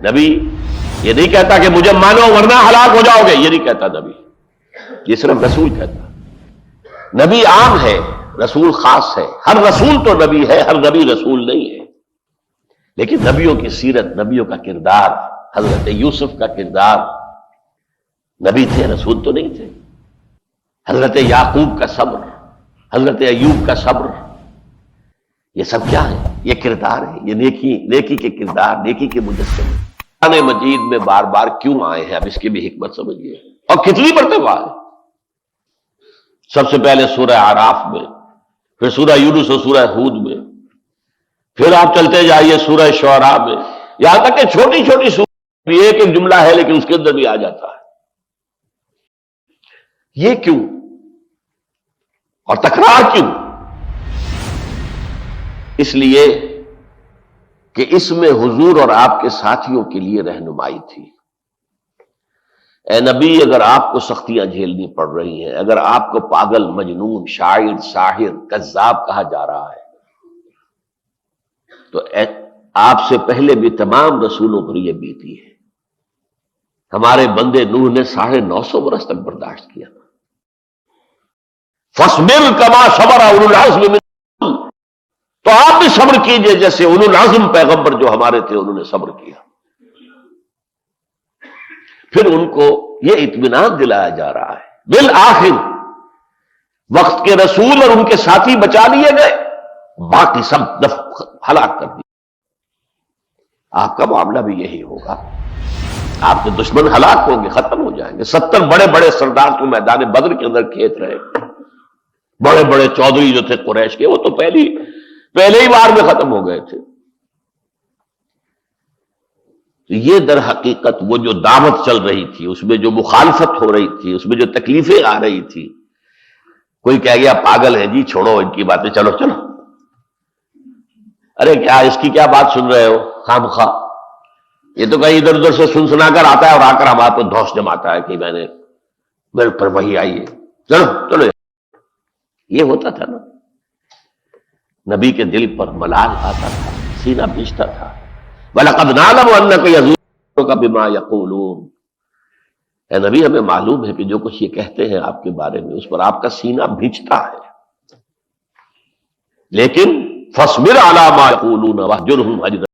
نبی یہ نہیں کہتا کہ مجھے مانو ورنہ ہلاک ہو جاؤ گے، یہ نہیں کہتا نبی، یہ صرف رسول کہتا۔ نبی عام ہے، رسول خاص ہے، ہر رسول تو نبی ہے، ہر نبی رسول نہیں ہے، لیکن نبیوں کی سیرت، نبیوں کا کردار، حضرت یوسف کا کردار، نبی تھے رسول تو نہیں تھے، حضرت یعقوب کا صبر، حضرت ایوب کا صبر، یہ سب کیا ہے؟ یہ کردار ہے، یہ نیکی کے کردار، نیکی کے مجسمے قرآن مجید میں بار بار کیوں آئے ہیں؟ اب اس کی بھی حکمت سمجھیے، اور کتنی مرتبہ ہے۔ سب سے پہلے سورہ اعراف میں، پھر سورہ یونس اور سورہ ہود میں، پھر آپ چلتے جائیے سورہ شعراء میں، یہاں تک کہ چھوٹی چھوٹی سورہ بھی ایک جملہ ہے لیکن اس کے اندر بھی آ جاتا ہے۔ یہ کیوں اور تکرار کیوں؟ اس لیے کہ اس میں حضور اور آپ کے ساتھیوں کے لیے رہنمائی تھی۔ اے نبی، اگر آپ کو سختیاں جھیلنی پڑ رہی ہیں، اگر آپ کو پاگل، مجنون، شاعر، ساحر، کذاب کہا جا رہا ہے، تو آپ سے پہلے بھی تمام رسولوں پر یہ بیتی ہے۔ ہمارے بندے نوح نے 950 برس تک برداشت کیا، فَاصْبِرْ كَمَا صَبَرَ أُولُو الْعَزْمِ مِنَ الرُّسُلِ، تو آپ بھی صبر کیجئے جیسے اولو العزم پیغمبر جو ہمارے تھے انہوں نے صبر کیا۔ پھر ان کو یہ اطمینان دلایا جا رہا ہے بالآخر وقت کے رسول اور ان کے ساتھی بچا لیے گئے، باقی سب ہلاک کر دیے۔ آپ کا معاملہ بھی یہی ہوگا، آپ کے دشمن ہلاک ہوں گے، ختم ہو جائیں گے۔ 70 بڑے بڑے سردار تو میدان بدر کے اندر کھیت رہے، بڑے بڑے چودھری جو تھے قریش کے، وہ تو پہلے ہی بار میں ختم ہو گئے تھے۔ تو یہ در حقیقت وہ جو دعوت چل رہی تھی، اس میں جو مخالفت ہو رہی تھی، اس میں جو تکلیفیں آ رہی تھی، کوئی کہہ گیا پاگل ہے جی، چھوڑو ان کی باتیں، چلو چلو، ارے کیا اس کی کیا بات سن رہے ہو خام خواہ، یہ تو کہیں ادھر ادھر سے سن سنا کر آتا ہے اور آ کر ہمارے پہ دھوس جماتا ہے کہ میرے پر وہی آئی ہے، چلو چلو۔ یہ ہوتا تھا نا، نبی کے دل پر ملال آتا تھا، سینہ بھیجتا تھا۔ وَلَقَدْ نَعْلَمُ أَنَّكَ يَضُرُّكَ بِمَا يَقُولُونَ، اے نبی ہمیں معلوم ہے کہ جو کچھ یہ کہتے ہیں آپ کے بارے میں اس پر آپ کا سینہ بھیجتا ہے، لیکن فَاصْبِرْ عَلَىٰ مَا يَقُولُونَ وَاهْجُرْهُمْ هَجْرًا